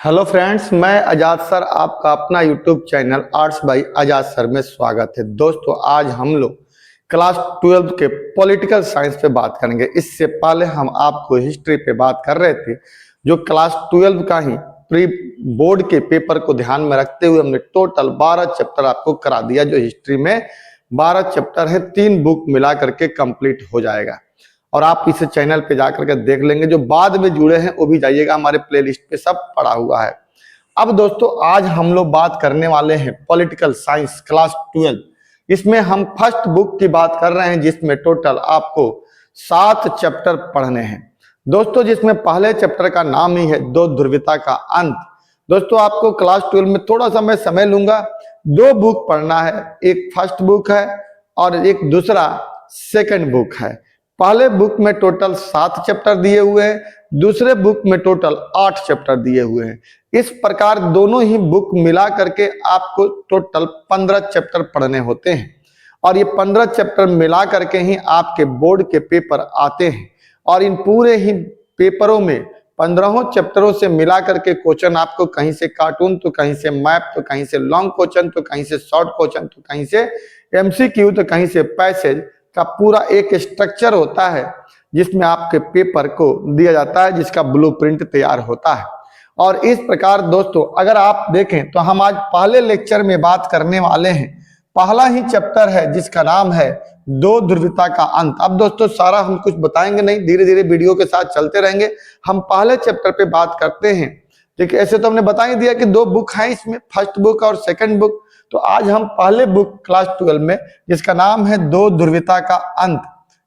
Hello friends, मैं आजाद sir आपका अपना यूट्यूब चैनल आर्ट्स बाय आजाद सर में स्वागत है। दोस्तों, आज हम लोग क्लास 12 के पॉलिटिकल साइंस पे बात करेंगे। इससे पहले हम आपको हिस्ट्री पे बात कर रहे थे, जो क्लास 12 का ही प्री बोर्ड के पेपर को ध्यान में रखते हुए हमने टोटल 12 चैप्टर आपको करा दिया। जो हिस्ट्री में 12 चैप्टर है, 3 बुक मिला करके कंप्लीट हो जाएगा और आप इस चैनल पे जाकर के देख लेंगे। जो बाद में जुड़े हैं वो भी जाइएगा, हमारे प्लेलिस्ट पे सब पड़ा हुआ है। अब दोस्तों, आज हम लोग बात करने वाले हैं पॉलिटिकल साइंस क्लास 12। इसमें हम फर्स्ट बुक की बात कर रहे हैं, जिसमें टोटल आपको 7 चैप्टर पढ़ने हैं दोस्तों। जिसमें पहले चैप्टर का नाम ही है दो ध्रुवीयता का अंत। दोस्तों, आपको क्लास 12 में थोड़ा सा मैं समय लूंगा। 2 बुक पढ़ना है, एक फर्स्ट बुक है और एक दूसरा सेकंड बुक है। पहले बुक में टोटल 7 चैप्टर दिए हुए हैं, दूसरे बुक में टोटल 8 चैप्टर दिए हुए हैं। इस प्रकार दोनों ही बुक मिला करके आपको टोटल 15 चैप्टर पढ़ने होते हैं और ये 15 चैप्टर मिला करके ही आपके बोर्ड के पेपर आते हैं। और इन पूरे ही पेपरों में 15 चैप्टरों से मिला करके क्वेश्चन आपको कहीं से कार्टून, तो कहीं से मैप, तो कहीं से लॉन्ग क्वेश्चन, तो कहीं से शॉर्ट क्वेश्चन, तो कहीं से एमसीक्यू, तो कहीं से पैसेज का पूरा एक स्ट्रक्चर होता है, जिसमें आपके पेपर को दिया जाता है, जिसका ब्लूप्रिंट तैयार होता है। और इस प्रकार दोस्तों, अगर आप देखें तो हम आज पहले लेक्चर में बात करने वाले हैं। पहला ही चैप्टर है जिसका नाम है दो ध्रुवीयता का अंत। अब दोस्तों, सारा हम कुछ बताएंगे नहीं, धीरे धीरे वीडियो के साथ चलते रहेंगे। हम पहले चैप्टर पे बात करते हैं। ठीक है, ऐसे तो हमने बता ही दिया कि 2 बुक हैं इसमें, फर्स्ट बुक और सेकंड बुक। तो आज हम पहले बुक क्लास 12 में, जिसका नाम है दो ध्रुवीयता का अंत,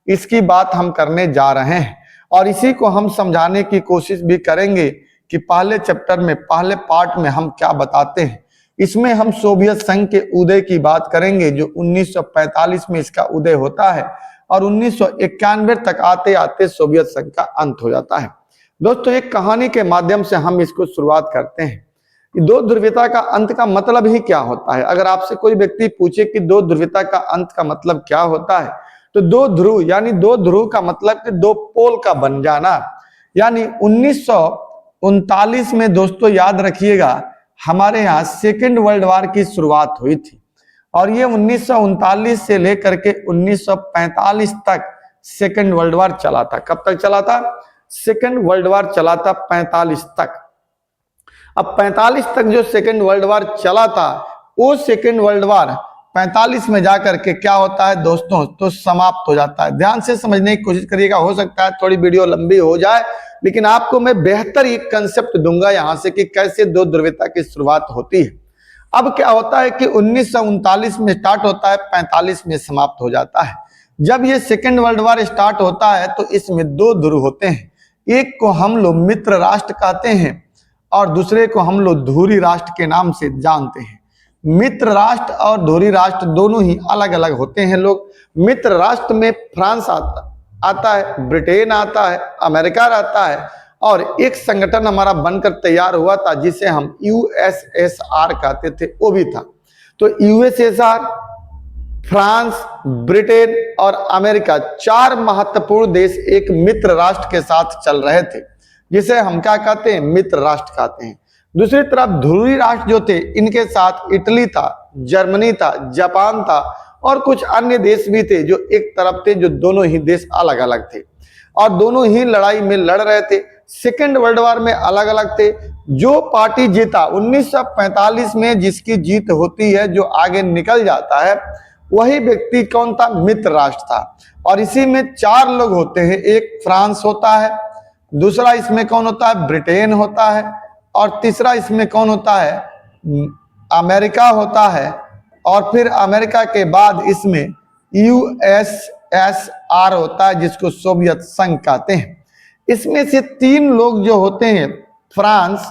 इसकी बात हम करने जा रहे हैं और इसी को हम समझाने की कोशिश भी करेंगे कि पहले चैप्टर में, पहले पार्ट में हम क्या बताते हैं। इसमें हम सोवियत संघ के उदय की बात करेंगे, जो 1945 में इसका उदय होता है और 1991 तक आते आते सोवियत संघ का अंत हो जाता है। दोस्तों, एक कहानी के माध्यम से हम इसको शुरुआत करते हैं। दो ध्रुवीयता का अंत का मतलब ही क्या होता है। अगर आपसे कोई व्यक्ति पूछे कि दो ध्रुवीयता का अंत का मतलब क्या होता है, तो दो ध्रुव यानी दो ध्रुव का मतलब कि 2 पोल का बन जाना। यानी 1939 में दोस्तों याद रखिएगा, हमारे यहाँ सेकेंड वर्ल्ड वॉर की शुरुआत हुई थी और ये 1939 से लेकर के 1945 तक सेकेंड वर्ल्ड वॉर चला था। कब तक चला था? सेकेंड वर्ल्ड वॉर चला था 45 तक। अब 45 तक जो सेकेंड वर्ल्ड वॉर चला था, वो सेकेंड वर्ल्ड वॉर 45 में जाकर के क्या होता है दोस्तों, तो समाप्त हो जाता है। ध्यान से समझने की कोशिश करिएगा, हो सकता है थोड़ी वीडियो लंबी हो जाए, लेकिन आपको मैं बेहतर एक कंसेप्ट दूंगा यहां से कि कैसे दो ध्रुवीयता की शुरुआत होती है। अब क्या होता है कि 1939 में स्टार्ट होता है, 45 में समाप्त हो जाता है। जब ये सेकेंड वर्ल्ड वॉर स्टार्ट होता है तो इसमें 2 ध्रुव होते हैं। एक को हम लोग मित्र राष्ट्र कहते हैं और दूसरे को हम लोग धुरी राष्ट्र के नाम से जानते हैं। मित्र राष्ट्र और धुरी राष्ट्र दोनों ही अलग अलग होते हैं लोग। मित्र राष्ट्र में फ्रांस आता है, ब्रिटेन आता है, अमेरिका रहता है और एक संगठन हमारा बनकर तैयार हुआ था जिसे हम यूएसएसआर कहते थे, वो भी था। तो यूएसएसआर, फ्रांस, ब्रिटेन और अमेरिका, 4 महत्वपूर्ण देश एक मित्र राष्ट्र के साथ चल रहे थे, जिसे हम क्या कहते हैं, मित्र राष्ट्र कहते हैं। दूसरी तरफ ध्रुवी राष्ट्र जो थे, इनके साथ इटली था, जर्मनी था, जापान था और कुछ अन्य देश भी थे जो एक तरफ थे, जो दोनों ही देश अलग अलग थे और दोनों ही लड़ाई में लड़ रहे थे। सेकेंड वर्ल्ड वॉर में अलग अलग थे। जो पार्टी जीता 1945 में, जिसकी जीत होती है, जो आगे निकल जाता है, वही व्यक्ति कौन था? मित्र राष्ट्र था। और इसी में 4 लोग होते हैं। एक फ्रांस होता है, दूसरा इसमें कौन होता है? ब्रिटेन होता है और तीसरा इसमें कौन होता है? अमेरिका होता है और फिर अमेरिका के बाद इसमें यूएसएसआर होता है, जिसको सोवियत संघ कहते हैं। इसमें से 3 लोग जो होते हैं, फ्रांस,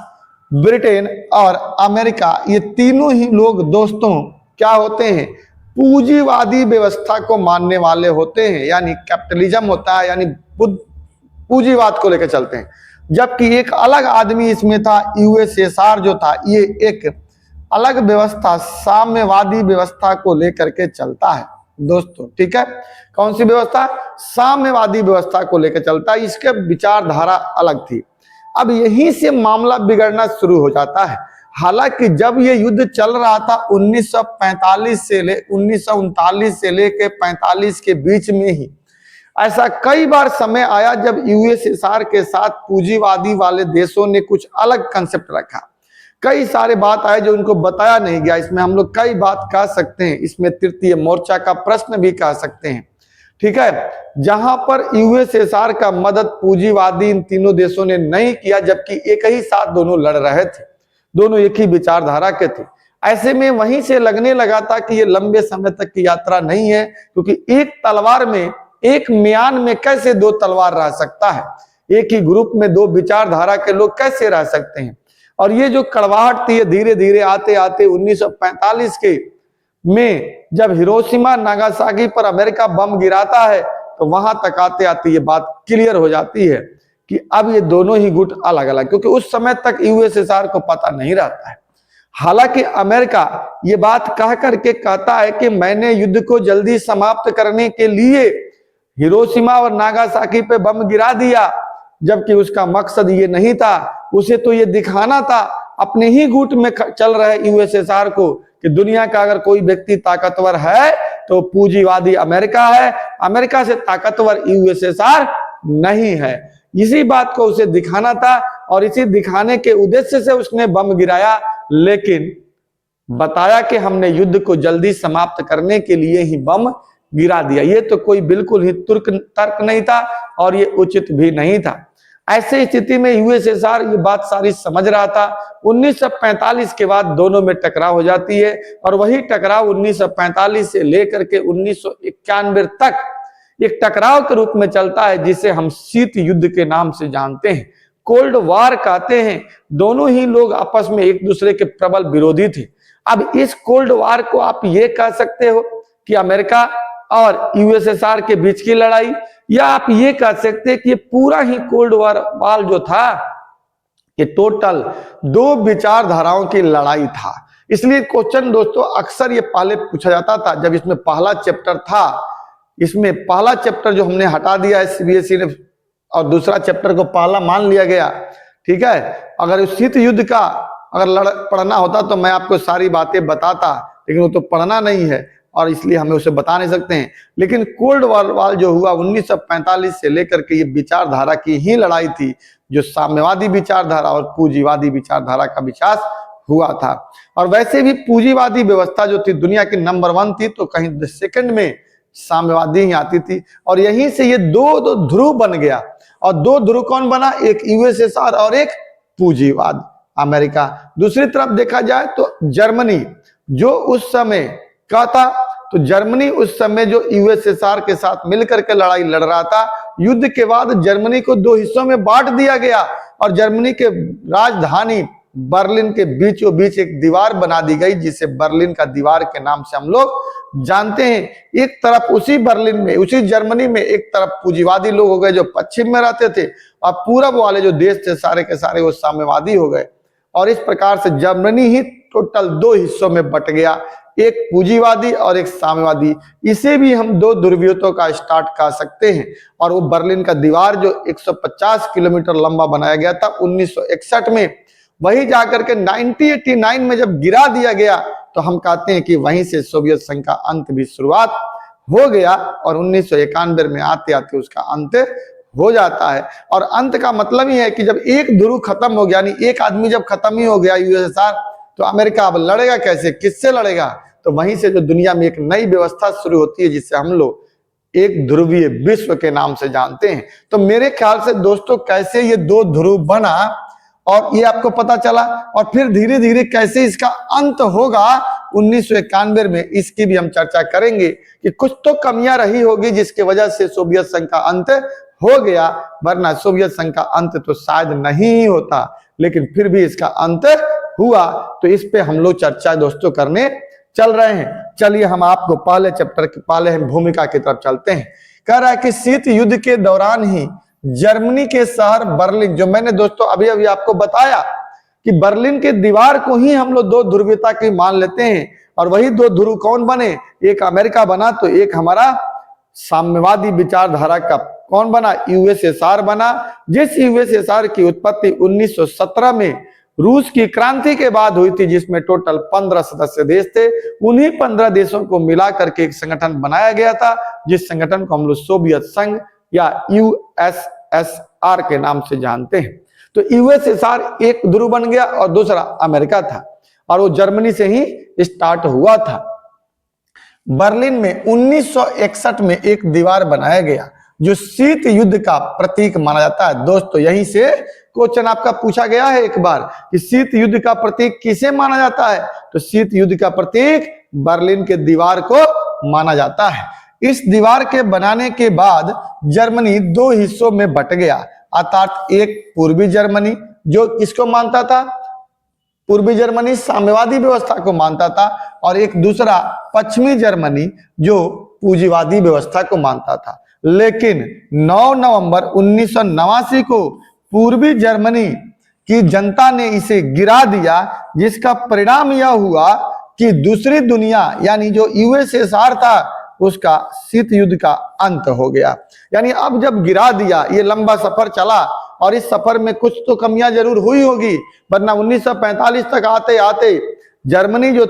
ब्रिटेन और अमेरिका, ये तीनों ही लोग दोस्तों क्या होते हैं? पूंजीवादी व्यवस्था को मानने वाले होते हैं, यानी कैपिटलिज्म होता है, यानी पूंजीवाद को लेकर चलते हैं। जबकि एक अलग आदमी इसमें था, यूएसएसआर जो था, ये एक अलग व्यवस्था, साम्यवादी व्यवस्था को लेकर के चलता है दोस्तों। ठीक है, कौन सी व्यवस्था? साम्यवादी व्यवस्था को लेकर चलता है। इसके विचारधारा अलग थी। अब यहीं से मामला बिगड़ना शुरू हो जाता है। हालांकि जब ये युद्ध चल रहा था 1945 से 1939 से लेके 45 के बीच में ही, ऐसा कई बार समय आया जब यूएसएसआर के साथ पूंजीवादी वाले देशों ने कुछ अलग कंसेप्ट रखा। कई सारे बात आए जो उनको बताया नहीं गया। इसमें हम लोग कई बात कह सकते हैं, इसमें तृतीय मोर्चा का प्रश्न भी कह सकते हैं, ठीक है, जहां पर यूएसएसआर का मदद पूंजीवादी इन तीनों देशों ने नहीं किया, जबकि एक ही साथ दोनों लड़ रहे थे, दोनों एक ही विचारधारा के थे। ऐसे में वहीं से लगने लगा था कि ये लंबे समय तक की यात्रा नहीं है, क्योंकि एक तलवार में, एक म्यान में कैसे दो तलवार रह सकता है, एक ही ग्रुप में दो विचारधारा के लोग कैसे रह सकते हैं। और ये जो कड़वाहट थी धीरे धीरे आते आते 1945 के में जब हिरोशिमा नागासाकी पर अमेरिका बम गिराता है, तो वहां तक आते आते ये बात क्लियर हो जाती है कि अब ये दोनों ही गुट अलग अलग, क्योंकि उस समय तक यूएसएसआर को पता नहीं रहता है। हालांकि अमेरिका ये बात कह करके कहता है कि मैंने युद्ध को जल्दी समाप्त करने के लिए हिरोशिमा और नागासाकी पे बम गिरा दिया, जबकि उसका मकसद ये नहीं था। उसे तो ये दिखाना था अपने ही गुट में चल रहे यूएसएसआर को कि दुनिया का अगर कोई व्यक्ति ताकतवर है तो पूंजीवादी अमेरिका है, अमेरिका से ताकतवर यूएसएसआर नहीं है। इसी बात को उसे दिखाना था और इसी दिखाने के उद्देश्य से उसने बम गिराया, लेकिन बताया कि हमने युद्ध को जल्दी समाप्त करने के लिए ही बम गिरा दिया। ये तो कोई बिल्कुल ही तर्क नहीं था और ये उचित भी नहीं था। ऐसे स्थिति में यूएसएसआर ये बात सारी समझ रहा था। 1945 के बाद दोनों में टकराव हो जाती है और वही टकराव 1945 से लेकर के 1991 तक एक टकराव के रूप में चलता है, जिसे हम शीत युद्ध के नाम से जानते हैं, कोल्ड वार कहते हैं। दोनों ही लोग आपस में एक दूसरे के प्रबल विरोधी थे। अब इस कोल्ड वार को आप ये कह सकते हो कि अमेरिका और यूएसएसआर के बीच की लड़ाई, या आप ये कह सकते हैं कि ये पूरा ही कोल्ड वार जो था ये टोटल दो विचारधाराओं की लड़ाई था। इसलिए क्वेश्चन दोस्तों अक्सर ये पहले पूछा जाता था जब इसमें पहला चैप्टर था। इसमें पहला चैप्टर जो हमने हटा दिया है सीबीएसई ने और दूसरा चैप्टर को पहला मान लिया गया, ठीक है। अगर उस शीत युद्ध का अगर पढ़ना होता तो मैं आपको सारी बातें बताता, लेकिन वो तो पढ़ना नहीं है और इसलिए हमें उसे बता नहीं सकते हैं। लेकिन कोल्ड वार जो हुआ 1945 से लेकर के ये विचारधारा की ही लड़ाई थी, जो साम्यवादी विचारधारा और पूंजीवादी विचारधारा का विकास हुआ था। और वैसे भी पूंजीवादी व्यवस्था जो थी दुनिया की नंबर 1 थी, तो कहीं सेकंड में साम्यवादी ही आती थी। और यहीं से ये दो ध्रुव बन गया। और दो ध्रुव कौन बना? एक यूएसएसआर और एक पूंजीवाद अमेरिका। दूसरी तरफ देखा जाए तो जर्मनी, जो उस समय क्या था, तो जर्मनी उस समय जो यूएसएसआर के साथ मिलकर के लड़ाई लड़ रहा था। युद्ध के बाद जर्मनी को दो हिस्सों में बांट दिया गया और जर्मनी के राजधानी बर्लिन के बीचों बीच एक दीवार बना दी गई, जिसे बर्लिन का दीवार के नाम से हम लोग जानते हैं। एक तरफ उसी बर्लिन में, उसी जर्मनी में एक तरफ पूंजीवादी लोग हो गए जो पश्चिम में रहते थे, और पूरब वाले जो देश थे सारे के सारे वो साम्यवादी हो गए। और इस प्रकार से जर्मनी ही टोटल दो हिस्सों में बट गया, एक पूंजीवादी और एक साम्यवादी। इसे भी हम दो ध्रुवीयतों का स्टार्ट कर सकते हैं। और वो बर्लिन का दीवार जो 150 किलोमीटर लंबा बनाया गया था 1961 में, वही जाकर के 1989 में जब गिरा दिया गया, तो हम कहते हैं कि वहीं से सोवियत संघ का अंत भी शुरुआत हो गया और 1991 में आते आते उसका अंत हो जाता है। और अंत का मतलब ही है कि जब एक ध्रुव खत्म हो गया, यानी एक आदमी जब खत्म ही हो गया यूएसएसआर, तो अमेरिका अब लड़ेगा कैसे, किससे लड़ेगा? तो वहीं से जो दुनिया में एक नई व्यवस्था शुरू होती है, जिसे हम लोग एक ध्रुवीय विश्व के नाम से जानते हैं। तो मेरे ख्याल से दोस्तों कैसे ये दो ध्रुव बना और ये आपको पता चला, और फिर धीरे धीरे कैसे इसका अंत होगा 1991 में, इसकी भी हम चर्चा करेंगे कि कुछ तो कमियां रही होगी जिसकी वजह से सोवियत संघ का अंत हो गया, वरना सोवियत संघ का अंत तो शायद नहीं ही होता, लेकिन फिर भी इसका अंत हुआ। तो इस पे हम लोग चर्चा दोस्तों करने चल रहे हैं। चलिए हम आपको पहले चैप्टर की पहले हम भूमिका की तरफ चलते हैं। कह रहा है कि शीत युद्ध के दौरान ही जर्मनी के शहर बर्लिन, जो मैंने दोस्तों अभी अभी आपको बताया कि बर्लिन के दीवार को ही हम लोग दो ध्रुवीयता की मान लेते हैं, और वही दो ध्रुव कौन बने? एक अमेरिका बना, तो एक हमारा साम्यवादी विचारधारा का कौन बना? यूएसएसआर बना, जिस यूएसएसआर की उत्पत्ति 1917 में रूस की क्रांति के बाद हुई थी, जिसमें टोटल 15 सदस्य देश थे। उन्हीं 15 देशों को मिला करके एक संगठन बनाया गया था, जिस संगठन को हम लोग सोवियत संघ या यूएसएसआर के नाम से जानते हैं। तो यूएसएसआर एक ध्रुव बन गया और दूसरा अमेरिका था, और वो जर्मनी से ही स्टार्ट हुआ था। बर्लिन में 1961 में एक दीवार बनाया गया जो शीत युद्ध का प्रतीक माना जाता है। दोस्तों यहीं से क्वेश्चन आपका पूछा गया है एक बार कि शीत युद्ध का प्रतीक किसे माना जाता है? तो शीत युद्ध का प्रतीक बर्लिन के दीवार को माना जाता है। इस दीवार के बनाने के बाद जर्मनी दो हिस्सों में बट गया, अर्थात एक पूर्वी जर्मनी जो किसको मानता था? पूर्वी जर्मनी साम्यवादी व्यवस्था को मानता था, और एक दूसरा पश्चिमी जर्मनी जो पूंजीवादी व्यवस्था को मानता था। लेकिन 9 नवंबर 1989 को पूर्वी जर्मनी की जनता ने इसे गिरा दिया, जिसका परिणाम यह हुआ कि दूसरी दुनिया यानी जो यूएसएसआर था उसका शीत युद्ध का अंत हो गया। यानी अब जब गिरा दिया, ये लंबा सफर चला और इस सफर में कुछ तो कमियां जरूर हुई होगी, वरना 1945 तक आते आते जर्मनी जो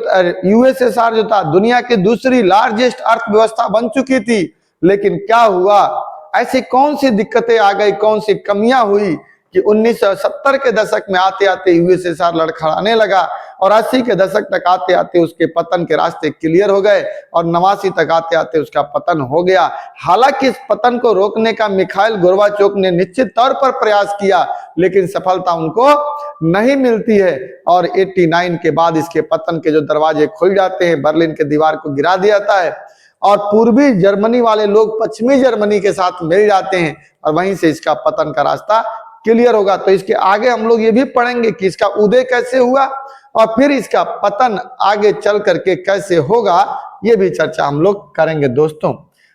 यूएसएसआर जो था दुनिया की दूसरी लार्जेस्ट अर्थव्यवस्था बन चुकी थी। लेकिन क्या हुआ? ऐसी कौन सी दिक्कतें आ गई, कौन सी कमियां हुई कि 1970 के दशक में आते आते यूएसएसआर लड़खड़ाने लगा, और 80 के दशक तक आते आते उसके पतन के रास्ते क्लियर हो गए, और 89 तक आते आते उसका पतन हो गया। हालांकि इस पतन को रोकने का मिखाइल गोर्बाचोव ने निश्चित तौर पर प्रयास किया, लेकिन सफलता उनको नहीं मिलती है, और 89 के बाद इसके पतन के जो दरवाजे खुल जाते हैं, बर्लिन के दीवार को गिरा दिया जाता है, और पूर्वी जर्मनी वाले लोग पश्चिमी जर्मनी के साथ मिल जाते हैं, और वहीं से इसका पतन का रास्ता क्लियर होगा। तो इसके आगे हम लोग ये भी पढ़ेंगे कि इसका उदय कैसे हुआ और फिर इसका पतन आगे चल करके कैसे होगा, ये भी चर्चा हम लोग करेंगे दोस्तों।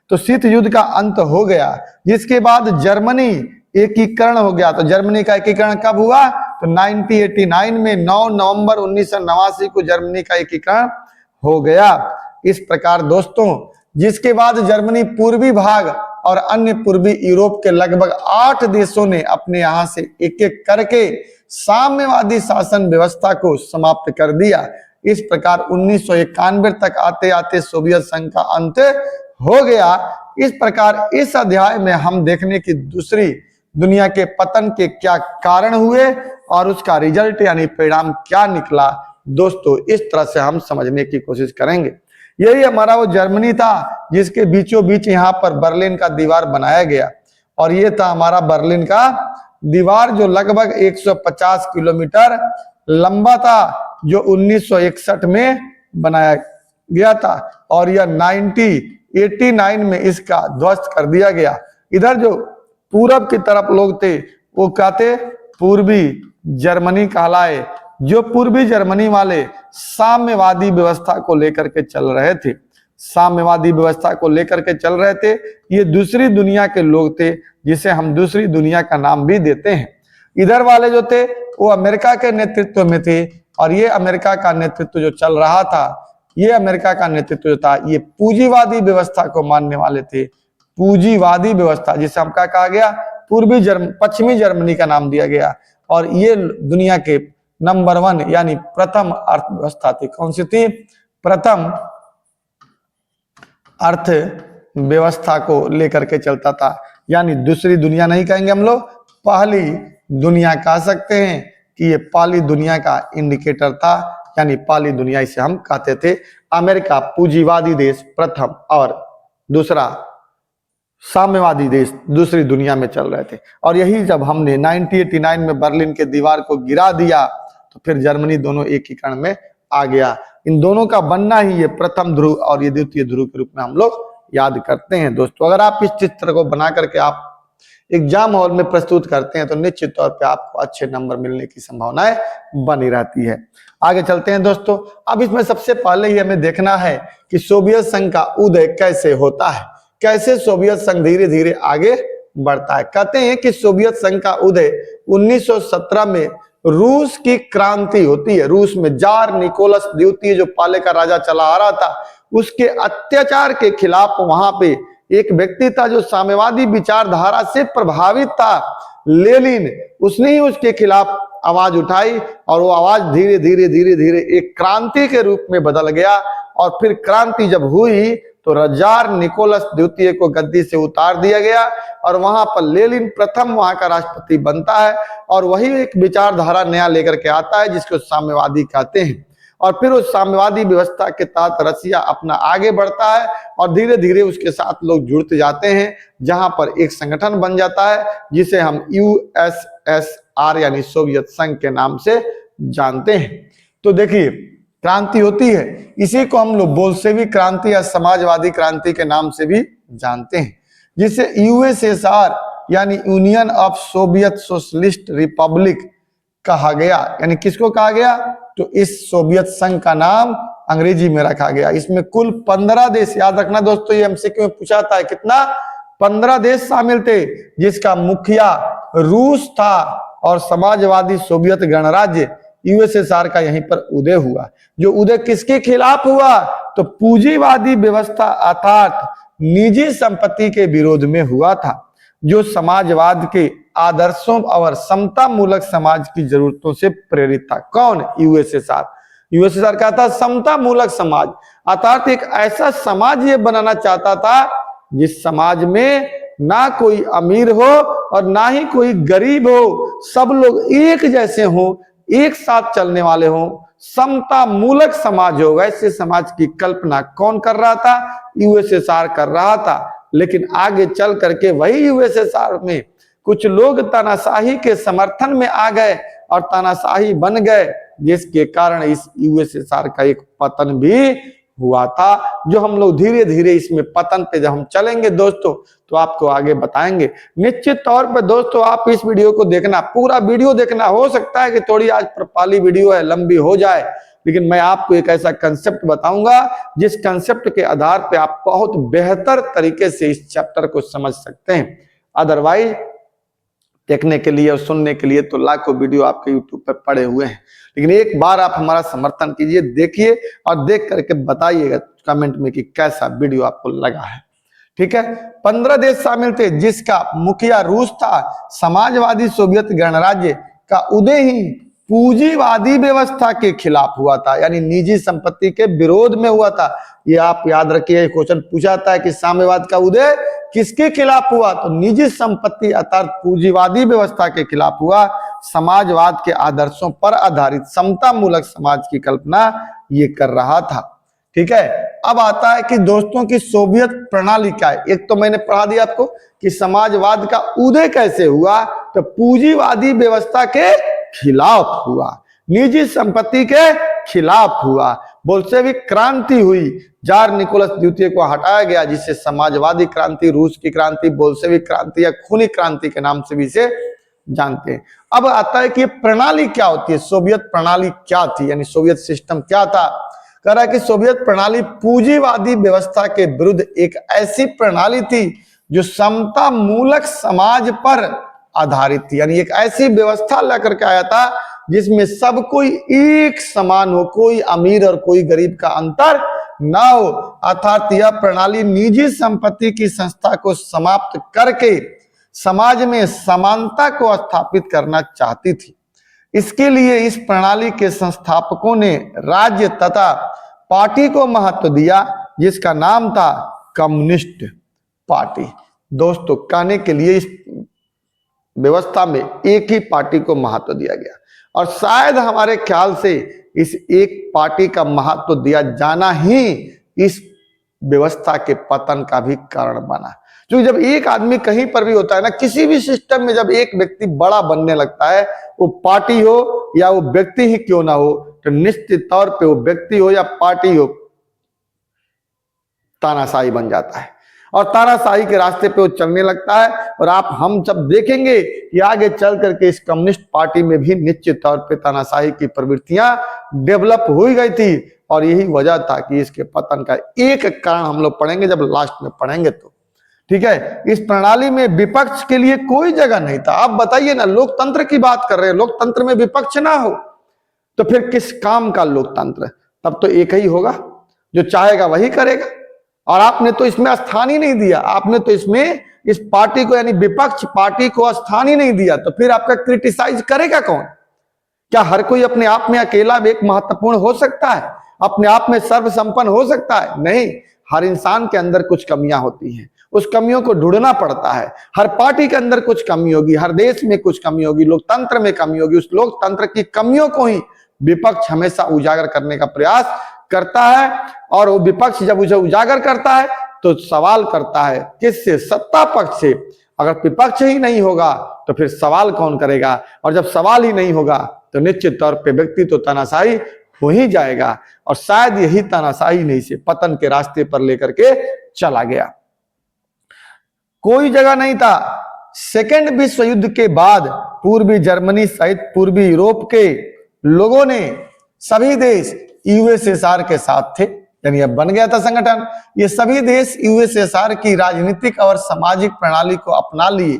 तो शीत युद्ध का अंत हो गया, जिसके बाद जर्मनी एकीकरण हो गया। तो जर्मनी का एकीकरण कब हुआ? तो 1989 में 9 नवंबर 1989 को जर्मनी का एकीकरण हो गया। इस प्रकार दोस्तों, जिसके बाद जर्मनी पूर्वी भाग और अन्य पूर्वी यूरोप के लगभग 8 देशों ने अपने यहां से एक एक करके साम्यवादी शासन व्यवस्था को समाप्त कर दिया। इस प्रकार 1991 तक आते आते सोवियत संघ का अंत हो गया। इस प्रकार इस अध्याय में हम देखने की दूसरी दुनिया के पतन के क्या कारण हुए और उसका रिजल्ट यानी परिणाम क्या निकला, दोस्तों इस तरह से हम समझने की कोशिश करेंगे। यही हमारा वो जर्मनी था जिसके बीचों बीच यहाँ पर बर्लिन का दीवार बनाया गया, और ये था हमारा बर्लिन का दीवार जो लगभग 150 किलोमीटर लंबा था, जो 1961 में बनाया गया था, और यह 1989 में इसका ध्वस्त कर दिया गया। इधर जो पूरब की तरफ लोग थे वो कहते पूर्वी जर्मनी कहलाए, जो पूर्वी जर्मनी वाले साम्यवादी व्यवस्था को लेकर के चल रहे थे, साम्यवादी व्यवस्था को लेकर के चल रहे थे। ये दूसरी दुनिया के लोग थे, जिसे हम दूसरी दुनिया का नाम भी देते हैं। इधर वाले जो थे वो अमेरिका के नेतृत्व में थे, और ये अमेरिका का नेतृत्व जो चल रहा था, ये अमेरिका का नेतृत्व जो था, ये पूंजीवादी व्यवस्था को मानने वाले थे। पूंजीवादी व्यवस्था जिसे हम क्या कहा गया, पश्चिमी जर्मनी का नाम दिया गया, और ये दुनिया के नंबर 1 यानी प्रथम अर्थव्यवस्था थी। कौन सी थी? प्रथम अर्थव्यवस्था को लेकर के चलता था, यानी दूसरी दुनिया नहीं कहेंगे हम लोग, पहली दुनिया कह सकते हैं कि ये पहली दुनिया का इंडिकेटर था, यानी पहली दुनिया इसे हम कहते थे। अमेरिका पूंजीवादी देश प्रथम और दूसरा साम्यवादी देश दूसरी दुनिया में चल रहे थे। और यही जब हमने 1989 में बर्लिन के दीवार को गिरा दिया तो फिर जर्मनी दोनों एकीकरण में आ गया। इन दोनों का बनना ही ये प्रथम ध्रुव और ये द्वितीय ध्रुव के रूप में हम लोग याद करते हैं। दोस्तों अगर आप इस चित्र को बना करके आप एग्जाम हॉल में प्रस्तुत करते हैं तो निश्चित तौर पे आपको अच्छे नंबर मिलने की संभावनाएं बनी रहती है। आगे चलते हैं दोस्तों। अब इसमें सबसे पहले ही हमें देखना है कि सोवियत संघ का उदय कैसे होता है, कैसे सोवियत संघ धीरे धीरे आगे बढ़ता है। कहते हैं कि सोवियत संघ का उदय 1917 में रूस की क्रांति होती है। रूस में जार निकोलस द्वितीय जो पहले का राजा चला आ रहा था, उसके अत्याचार के खिलाफ वहां पे एक व्यक्ति था जो साम्यवादी विचारधारा से प्रभावित था, लेनिन, उसने ही उसके खिलाफ आवाज उठाई और वो आवाज धीरे धीरे धीरे धीरे एक क्रांति के रूप में बदल गया। और फिर क्रांति जब हुई तो जार निकोलस द्वितीय को गद्दी से उतार दिया गया और वहां पर लेनिन प्रथम वहां का राष्ट्रपति बनता है और वही एक विचारधारा नया लेकर के आता है जिसको साम्यवादी कहते हैं। और फिर उस साम्यवादी व्यवस्था के तहत रसिया अपना आगे बढ़ता है और धीरे धीरे उसके साथ लोग जुड़ते जाते हैं, जहां पर एक संगठन बन जाता है जिसे हम यूएसएसआर यानी सोवियत संघ के नाम से जानते हैं। तो देखिए, क्रांति होती है, इसी को हम लोग बोल्शेविक क्रांति या समाजवादी क्रांति के नाम से भी जानते हैं, जिसे यूएसएसआर यानी union of Soviet socialist Republic कहा गया। यानी किसको कहा गया? तो इस सोवियत संघ का नाम अंग्रेजी में रखा गया। इसमें कुल 15 देश, याद रखना दोस्तों, ये एमसीक्यू में पूछा था, कितना? 15 देश शामिल थे, जिसका मुखिया रूस था और समाजवादी सोवियत गणराज्य यूएसएसआर का यहीं पर उदय हुआ। जो उदय किसके खिलाफ हुआ? तो पूंजीवादी व्यवस्था अर्थात निजी संपत्ति के विरोध में हुआ था, जो समाजवाद के आदर्शों और समता मूलक समाज की जरूरतों से प्रेरित था। कौन? यूएसएसआर। यूएसएसआर क्या था? समता मूलक समाज, अर्थात एक ऐसा समाज ये बनाना चाहता था जिस समाज में ना कोई अमीर हो और ना ही कोई गरीब हो, सब लोग एक जैसे हों, एक साथ चलने वाले हों, समता मूलक समाज हो। वैसे समाज की कल्पना कौन कर रहा था? यूएसएसआर कर रहा था। लेकिन आगे चल करके वही यूएसएसआर में कुछ लोग तानाशाही के समर्थन में आ गए और तानाशाही बन गए, जिसके कारण इस यूएसएसआर का एक पतन भी हुआ था, जो हम लोग धीरे धीरे इसमें पतन पे जब हम चलेंगे दोस्तों तो आपको आगे बताएंगे। निश्चित तौर पे दोस्तों आप इस वीडियो को देखना, पूरा वीडियो देखना। हो सकता है कि थोड़ी आज प्रपाली वीडियो है, लंबी हो जाए, लेकिन मैं आपको एक ऐसा कंसेप्ट बताऊंगा जिस कंसेप्ट के आधार पे आप बहुत बेहतर तरीके से इस चैप्टर को समझ सकते हैं। अदरवाइज देखने के लिए और सुनने के लिए तो लाखों वीडियो आपके यूट्यूब पर पड़े हुए हैं, लेकिन एक बार आप हमारा समर्थन कीजिए, देखिए और देख करके बताइएगा कमेंट में कि कैसा वीडियो आपको लगा है। ठीक है, 15 देश शामिल थे, जिसका मुखिया रूस था। समाजवादी सोवियत गणराज्य का उदय ही पूंजीवादी व्यवस्था के खिलाफ हुआ था, यानी निजी संपत्ति के विरोध में हुआ था। ये आप याद रखिए, क्वेश्चन पूछा था कि साम्यवाद का उदय किसके खिलाफ हुआ? तो निजी संपत्ति अर्थात पूंजीवादी व्यवस्था के खिलाफ हुआ। समाजवाद के आदर्शों पर आधारित समता मूलक समाज की कल्पना ये कर रहा था। ठीक है, अब आता है कि दोस्तों की सोवियत प्रणाली क्या है। एक तो मैंने पढ़ा दिया आपको कि समाजवाद का उदय कैसे हुआ, तो पूंजीवादी व्यवस्था के खिलाफ हुआ, निजी संपत्ति के खिलाफ हुआ। बोल्शेविक क्रांति हुई, जार निकोलस द्वितीय को हटाया गया, जिससे समाजवादी क्रांति, रूस की क्रांति, बोल्शेविक क्रांति या खूनी क्रांति के नाम से भी इसे जानते हैं। अब आता है कि ये प्रणाली क्या होती है, सोवियत प्रणाली क्या थी, यानी सोवियत सिस्टम क्या था। कह रहा है कि सोवियत प्रणाली पूंजीवादी व्यवस्था के विरुद्ध एक ऐसी प्रणाली थी जो समता मूलक समाज पर आधारित थी, यानी एक ऐसी व्यवस्था लेकर के आया था जिसमें सब कोई एक समान हो, कोई अमीर और कोई गरीब का अंतर ना हो। अर्थात यह प्रणाली निजी संपत्ति की संस्था को समाप्त करके समाज में समानता को स्थापित करना चाहती थी। इसके लिए इस प्रणाली के संस्थापकों ने राज्य तथा पार्टी को महत्व दिया, जिसका नाम था कम्युनिस्ट पार्टी। दोस्तों, कहने के लिए इस व्यवस्था में एक ही पार्टी को महत्व दिया गया और शायद हमारे ख्याल से इस एक पार्टी का महत्व दिया जाना ही इस व्यवस्था के पतन का भी कारण बना। क्योंकि जब एक आदमी कहीं पर भी होता है ना, किसी भी सिस्टम में जब एक व्यक्ति बड़ा बनने लगता है, वो पार्टी हो या वो व्यक्ति ही क्यों ना हो, तो निश्चित तौर पे वो व्यक्ति हो या पार्टी हो, तानाशाही बन जाता है और तानाशाही के रास्ते पे वो चलने लगता है। और हम सब देखेंगे कि आगे चल करके इस कम्युनिस्ट पार्टी में भी निश्चित तौर पे तानाशाही की प्रवृत्तियां डेवलप हो गई थी और यही वजह था कि इसके पतन का एक कारण हम लोग पढ़ेंगे जब लास्ट में पढ़ेंगे तो। ठीक है, इस प्रणाली में विपक्ष के लिए कोई जगह नहीं था। आप बताइए ना, लोकतंत्र की बात कर रहे हैं, लोकतंत्र में विपक्ष ना हो तो फिर किस काम का लोकतंत्र? तब तो एक ही होगा, जो चाहेगा वही करेगा और आपने तो इसमें स्थान ही नहीं दिया, आपने तो इसमें इस पार्टी को यानी विपक्ष पार्टी को स्थान ही नहीं दिया, तो फिर आपका क्रिटिसाइज करेगा कौन? क्या हर कोई अपने आप में अकेला एक महत्वपूर्ण हो सकता है, अपने आप में सर्वसंपन्न हो सकता है? नहीं, हर इंसान के अंदर कुछ कमियां होती हैं, उस कमियों को ढूंढना पड़ता है। हर पार्टी के अंदर कुछ कमी होगी, हर देश में कुछ कमी होगी, लोकतंत्र में कमी होगी। उस लोकतंत्र की कमियों को ही विपक्ष हमेशा उजागर करने का प्रयास करता है, और वो विपक्ष जब उसे उजागर करता है तो सवाल करता है किससे? सत्ता पक्ष से। अगर विपक्ष ही नहीं होगा तो फिर सवाल कौन करेगा? और जब सवाल ही नहीं होगा तो निश्चित तौर पे व्यक्ति तो तानाशाही हो ही जाएगा, और शायद यही तानाशाही नहीं से पतन के रास्ते पर लेकर के चला गया। कोई जगह नहीं था। सेकेंड विश्व युद्ध के बाद पूर्वी जर्मनी सहित पूर्वी यूरोप के लोगों ने, सभी देश यूएसएसआर के साथ थे, यानी अब बन गया था संगठन। ये सभी देश यूएसएसआर की राजनीतिक और सामाजिक प्रणाली को अपना लिए।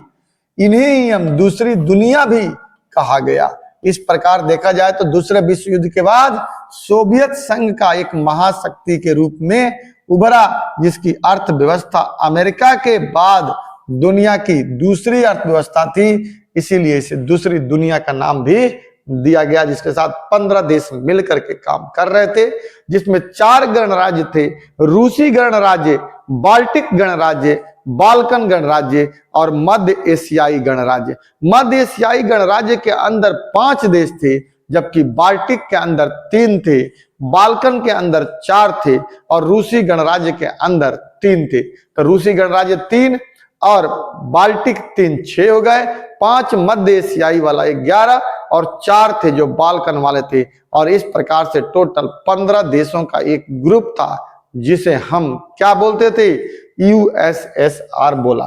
इन्हें ही हम दूसरी दुनिया भी कहा गया। इस प्रकार देखा जाए तो दूसरे विश्व युद्ध के बाद सोवियत संघ का एक महाशक्ति के रूप में उभरा, जिसकी अर्थव्यवस्था अमेरिका के बाद दुनिया की दूसरी अर्थव्यवस्था थी, इसीलिए इसे दूसरी दुनिया का नाम भी दिया गया, जिसके साथ 15 देश मिलकर के काम कर रहे थे, जिसमें 4 गणराज्य थे: रूसी गणराज्य, बाल्टिक गणराज्य, बाल्कन गणराज्य और मध्य एशियाई गणराज्य। मध्य एशियाई गणराज्य के अंदर 5 देश थे, जबकि बाल्टिक के अंदर 3 थे, बाल्कन के अंदर 4 थे और रूसी गणराज्य के अंदर 3 थे। तो रूसी गणराज्य 3 और बाल्टिक 3, 6 हो गए। 5 मध्य एशियाई वाला 11 और 4 थे जो बाल्कन वाले थे, और इस प्रकार से टोटल 15 देशों का एक ग्रुप था, जिसे हम क्या बोलते थे? यूएसएसआर बोला।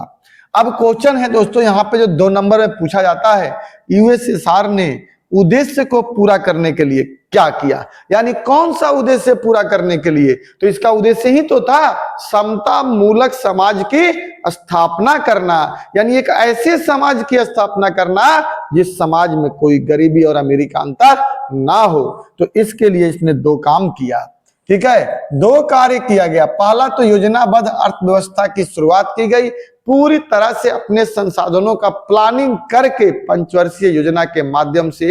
अब क्वेश्चन है दोस्तों, यहाँ पे जो 2 नंबर में पूछा जाता है, यूएसएसआर ने उद्देश्य को पूरा करने के लिए क्या किया, यानी कौन सा उद्देश्य पूरा करने के लिए? तो इसका उद्देश्य ही तो था समता मूलक समाज की स्थापना करना, यानी एक ऐसे समाज की स्थापना करना जिस समाज में कोई गरीबी और अमीरी का अंतर ना हो। तो इसके लिए इसने 2 काम किया, ठीक है, 2 कार्य किया गया। पहला तो योजनाबद्ध अर्थव्यवस्था की शुरुआत की गई, पूरी तरह से अपने संसाधनों का प्लानिंग करके पंचवर्षीय योजना के माध्यम से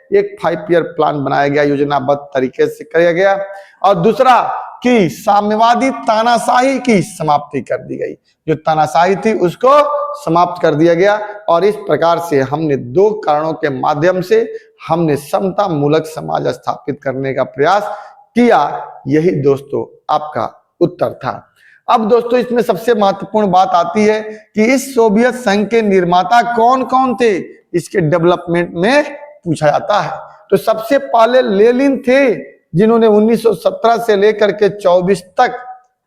एक 5 ईयर प्लान बनाया गया, योजनाबद्ध तरीके से किया गया। और दूसरा कि साम्यवादी तानाशाही की समाप्ति कर दी गई, जो तानाशाही थी उसको समाप्त कर दिया गया, और इस प्रकार से हमने 2 कारणों के माध्यम से हमने समता मूलक समाज स्थापित करने का प्रयास किया। यही दोस्तों आपका उत्तर था। अब दोस्तों इसमें सबसे महत्वपूर्ण बात आती है कि इस सोवियत संघ के निर्माता कौन कौन थे, इसके डेवलपमेंट में पूछा जाता है। तो सबसे पहले लेनिन थे, जिन्होंने 1917 से लेकर के 24 तक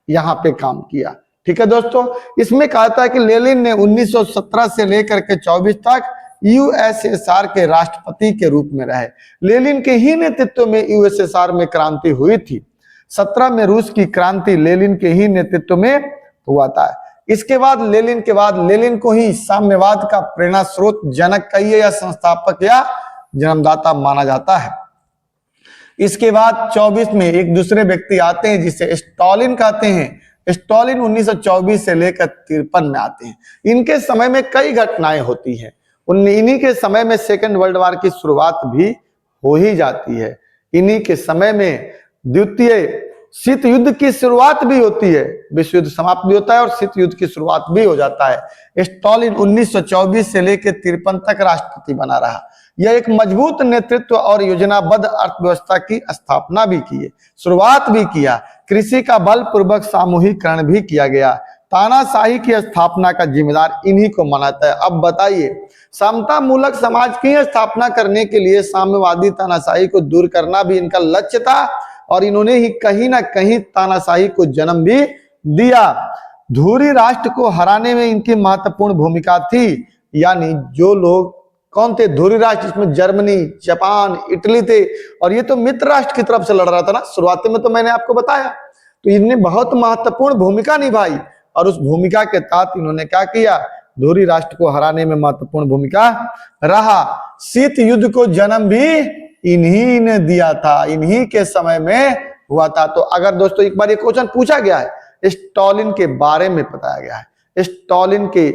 यहाँ पे काम किया। ठीक है दोस्तों, इसमें कहता है कि लेनिन ने 1917 से लेकर के 24 तक यूएसएसआर के राष्ट्रपति के रूप में रहे। लेनिन के ही नेतृत्व में यूएसएसआर में क्रांति हुई थी। 17 में रूस की क्रांति लेनिन के ही नेतृत्व में हुआ था। इसके बाद लेनिन को ही साम्यवाद का प्रेरणा स्रोत, जनक कहिए या संस्थापक या जन्मदाता माना जाता है। इसके बाद 24 में एक दूसरे व्यक्ति आते हैं जिसे स्टालिन कहते हैं। स्टालिन 1924 से लेकर 53 में आते हैं। इनके समय में कई घटनाएं होती हैं। इन्हीं के समय में सेकेंड वर्ल्ड वॉर की शुरुआत भी हो ही जाती है। इन्हीं के समय में द्वितीय शीत युद्ध की शुरुआत भी होती है। विश्व युद्ध समाप्त भी होता है और शीत युद्ध की शुरुआत भी हो जाता है। स्टालिन 1924 से लेकर 53 तक राष्ट्रपति बना रहा। यह एक मजबूत नेतृत्व और योजनाबद्ध अर्थव्यवस्था की स्थापना भी की है, शुरुआत भी किया। कृषि का बलपूर्वक सामूहिकरण भी किया गया। तानाशाही की स्थापना का जिम्मेदार इन्हीं को मानता है। अब बताइए, समता मूलक समाज की स्थापना करने के लिए साम्यवादी तानाशाही को दूर करना भी इनका लक्ष्य था, और इन्होंने ही कहीं ना कहीं तानाशाही को जन्म भी दिया। धुरी राष्ट्र को हराने में इनकी महत्वपूर्ण भूमिका थी। यानी जो लोग कौन थे धुरी राष्ट्र, इसमें जर्मनी, जापान, इटली थे, और ये तो मित्र राष्ट्र की तरफ से लड़ रहा था ना, शुरुआती में तो मैंने आपको बताया। तो इन्होंने बहुत महत्वपूर्ण भूमिका निभाई, और उस भूमिका के तहत इन्होंने क्या किया, धुरी राष्ट्र को हराने में महत्वपूर्ण भूमिका रहा। शीत युद्ध को जन्म भी इन्हीं ने दिया था, इन्हीं के समय में हुआ था। तो अगर दोस्तों एक बार ये क्वेश्चन पूछा गया है स्टालिन के बारे में बताया गया है। स्टालिन के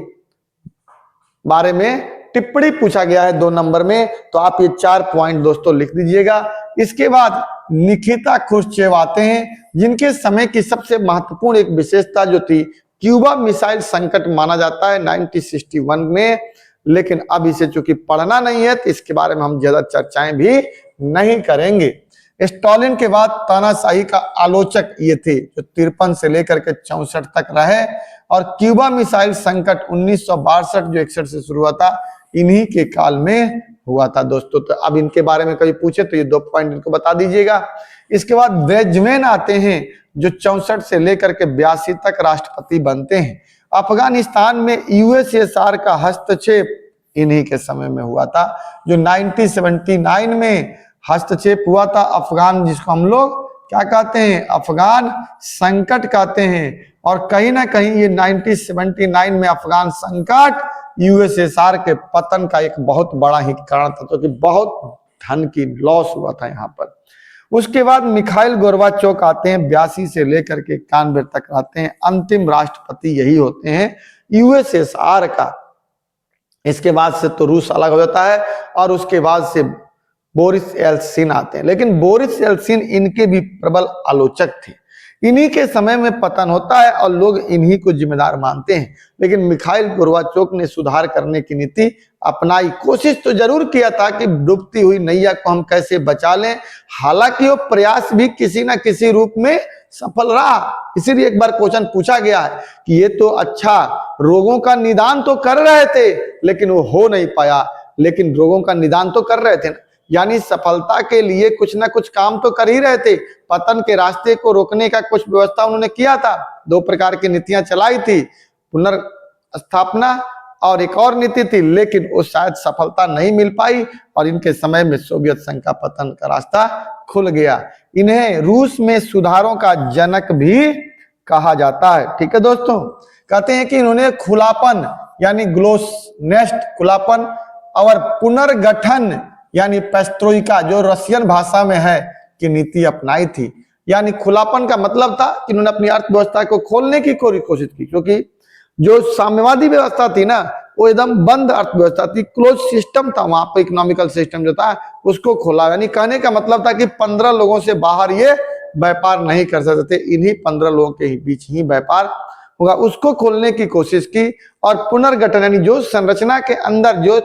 बारे में टिप्पणी पूछा गया है 2 नंबर में, तो आप ये 4 पॉइंट दोस्तों लिख दीजिएगा। इसके बाद निकिता क्रुश्चेव आते हैं, जिनके समय की सबसे महत्वपूर्ण एक विशेषता जो थी, क्यूबा मिसाइल संकट माना जाता है 1961 में, लेकिन अब इसे चूंकि पढ़ना नहीं है तो इसके बारे में हम ज्यादा चर्चाएं भी नहीं करेंगे। स्टालिन के बाद तानाशाही का आलोचक ये थे, जो 53 से लेकर के 64 तक रहे, और क्यूबा मिसाइल संकट 1962 जो 61 से शुरू हुआ था, इन्हीं के काल में हुआ था दोस्तों। तो अब इनके बारे में कभी पूछे तो ये 2 पॉइंट इनको बता दीजिएगा। इसके बाद ब्रेजमेन आते हैं, जो 64 से लेकर के 82 तक राष्ट्रपति बनते हैं। अफगानिस्तान में यूएसएसआर का हस्तक्षेप इन्हीं के समय में हुआ था, जो 1979 में हस्तक्षेप हुआ था अफगान, जिसको हम लोग क्या कहते हैं, अफगान संकट कहते हैं। और कहीं ना कहीं ये 1979 में अफगान संकट यूएसएसआर के पतन का एक बहुत बड़ा ही कारण था, क्योंकि बहुत धन की लॉस हुआ था यहाँ पर। उसके बाद मिखाइल गोर्बाचोव आते हैं, 82 से लेकर के 91 तक रहते हैं। अंतिम राष्ट्रपति यही होते हैं यूएसएसआर का। इसके बाद से तो रूस अलग हो जाता है, और उसके बाद से बोरिस येल्त्सिन आते हैं, लेकिन बोरिस येल्त्सिन इनके भी प्रबल आलोचक थे। इन्हीं के समय में पतन होता है और लोग इन्हीं को जिम्मेदार मानते हैं। लेकिन मिखाइल गोर्बाचोव ने सुधार करने की नीति अपनाई, कोशिश तो जरूर किया था कि डूबती हुई नैया को हम कैसे बचा लें, हालांकि वो प्रयास भी किसी ना किसी रूप में सफल रहा। इसीलिए एक बार क्वेश्चन पूछा गया है कि ये तो अच्छा रोगों का निदान तो कर रहे थे, लेकिन वो हो नहीं पाया। लेकिन रोगों का निदान तो कर रहे थे, यानी सफलता के लिए कुछ ना कुछ काम तो कर ही रहे थे। पतन के रास्ते को रोकने का कुछ व्यवस्था उन्होंने किया था। 2 प्रकार की नीतियां चलाई थी, पुनर्स्थापना और एक और नीति थी, लेकिन वो शायद सफलता नहीं मिल पाई, और इनके समय में सोवियत संघ का पतन का रास्ता खुल गया। इन्हें रूस में सुधारों का जनक भी कहा जाता है। ठीक है दोस्तों, कहते हैं कि इन्होंने खुलापन यानी ग्लोसनेस्ट खुलापन और पुनर्गठन यानी पेस्ट्रोइका, जो रशियन भाषा में है, की नीति अपनाई थी। यानी खुलापन का मतलब था कि उन्होंने अपनी अर्थव्यवस्था को खोलने की कोशिश की, क्योंकि जो साम्यवादी व्यवस्था थी ना, वो एकदम बंद अर्थव्यवस्था थी, क्लोज सिस्टम था वहां पे। इकोनॉमिकल सिस्टम जो था उसको खोला, यानी कहने का मतलब था कि 15 लोगों से बाहर ये व्यापार नहीं कर सकते थे, इन्हीं 15 लोगों के बीच ही व्यापार होगा, उसको खोलने की कोशिश की। और पुनर्गठन यानी जो संरचना के अंदर जो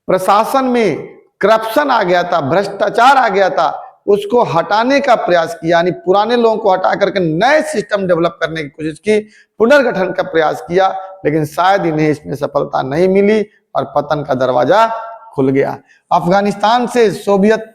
प्रशासन में करप्शन आ गया था, भ्रष्टाचार आ गया था, उसको हटाने का प्रयास किया, यानी पुराने लोगों को हटा करके नए सिस्टम डेवलप करने की कोशिश की, पुनर्गठन का प्रयास किया। लेकिन शायद इन्हें इसमें सफलता नहीं मिली और पतन का दरवाजा खुल गया। अफगानिस्तान से सोवियत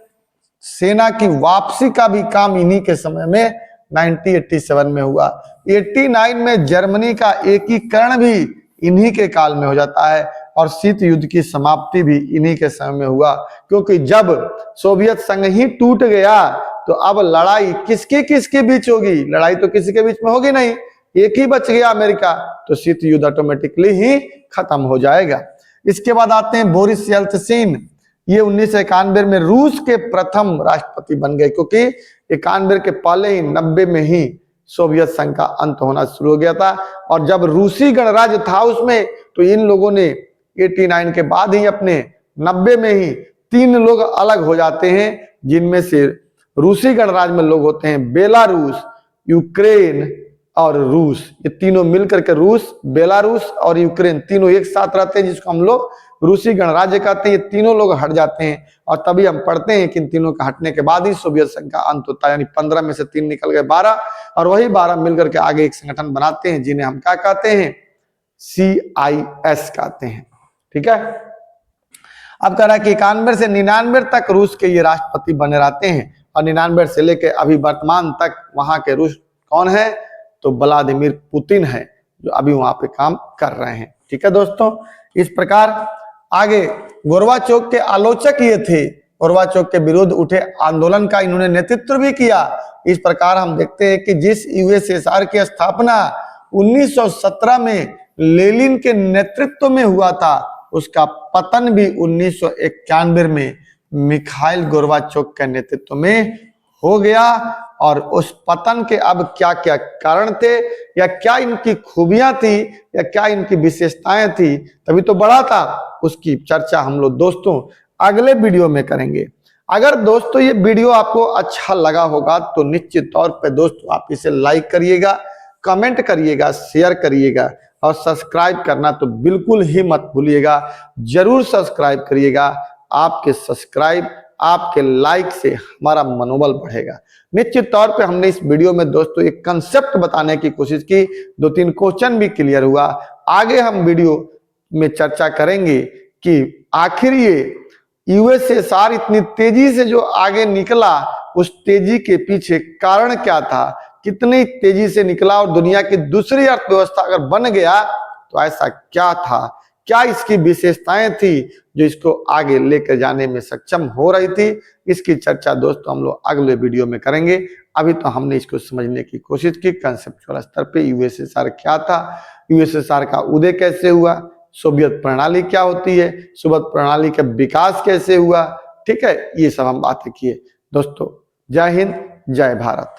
सेना की वापसी का भी काम इन्हीं के समय में 1987 में हुआ। 89 में जर्मनी का एकीकरण भी इन्हीं के काल में हो जाता है, और शीत युद्ध की समाप्ति भी इन्हीं के समय में हुआ, क्योंकि जब सोवियत संघ ही टूट गया तो अब लड़ाई किसके बीच होगी, लड़ाई तो किसी के बीच में होगी नहीं, एक ही बच गया अमेरिका, तो शीत युद्ध ऑटोमेटिकली ही खत्म हो जाएगा। इसके बाद आते हैं बोरिस येल्त्सिन, ये 1991 में रूस के प्रथम राष्ट्रपति बन गए, क्योंकि 91 के पहले ही 90 में ही सोवियत संघ का अंत होना शुरू हो गया था। और जब रूसी गणराज्य था उसमें, तो इन लोगों ने 89 के बाद ही अपने 90 में ही 3 लोग अलग हो जाते हैं, जिनमें से रूसी गणराज्य में लोग होते हैं बेलारूस, यूक्रेन और रूस। ये तीनों मिलकर के रूस, बेलारूस और यूक्रेन तीनों एक साथ रहते हैं, जिसको हम लोग रूसी गणराज्य कहते हैं। ये तीनों लोग हट जाते हैं, और तभी हम पढ़ते हैं कि इन तीनों का हटने के बाद ही सोवियत संघ का अंत होता है। यानी 15 में से 3 निकल गए 12, और वही 12 मिलकर के आगे एक संगठन बनाते हैं, जिन्हें हम क्या कहते हैं, CIS कहते हैं। ठीक है, अब कह रहा है कि 91 से 99 तक रूस के ये राष्ट्रपति बने रहते हैं, और 99 से लेकर अभी वर्तमान तक वहां के रूस कौन है, तो व्लादिमीर पुतिन है, जो अभी वहां पे काम कर रहे हैं। ठीक है दोस्तों, इस प्रकार आगे गोर्बाचोव के आलोचक ये थे, गोर्बाचोव के विरुद्ध उठे आंदोलन का इन्होंने नेतृत्व भी किया। इस प्रकार हम देखते हैं कि जिस यूएसएसआर की स्थापना 1917 में लेनिन के नेतृत्व में हुआ था, उसका पतन भी 1991 में मिखाइल गोर्बाचोव के नेतृत्व में हो गया। और उस पतन के अब क्या क्या कारण थे, या क्या इनकी खूबियां थी, या क्या इनकी विशेषताएं थी, तभी तो बढ़ा था, उसकी चर्चा हम लोग दोस्तों अगले वीडियो में करेंगे। अगर दोस्तों ये वीडियो आपको अच्छा लगा होगा तो निश्चित तौर पे दोस्तों आप इसे लाइक करिएगा, कमेंट करिएगा, शेयर करिएगा और सब्सक्राइब करना तो बिल्कुल ही मत भूलिएगा। जरूर सब्सक्राइब करिएगा। आपके सब्सक्राइब, आपके लाइक से हमारा मनोबल बढ़ेगा। निश्चित तौर पे हमने इस वीडियो में दोस्तों एक कंसेप्ट बताने की कोशिश की, 2-3 क्वेश्चन भी क्लियर हुआ। आगे हम वीडियो में चर्चा करेंगे कि आखिर ये यूएसएसआर इतनी तेजी से जो आगे निकला, उस तेजी के पीछे कारण क्या था, कितनी तेजी से निकला और दुनिया की दूसरी अर्थव्यवस्था अगर बन गया तो ऐसा क्या था, क्या इसकी विशेषताएं थी जो इसको आगे लेकर जाने में सक्षम हो रही थी। इसकी चर्चा दोस्तों हम लोग अगले वीडियो में करेंगे। अभी तो हमने इसको समझने की कोशिश की कंसेप्चुअल स्तर पे यूएसएसआर क्या था, यूएसएसआर का उदय कैसे हुआ, सोवियत प्रणाली क्या होती है, सोवियत प्रणाली का विकास कैसे हुआ, ठीक है, ये सब हम बातें किए दोस्तों। जय हिंद, जय भारत।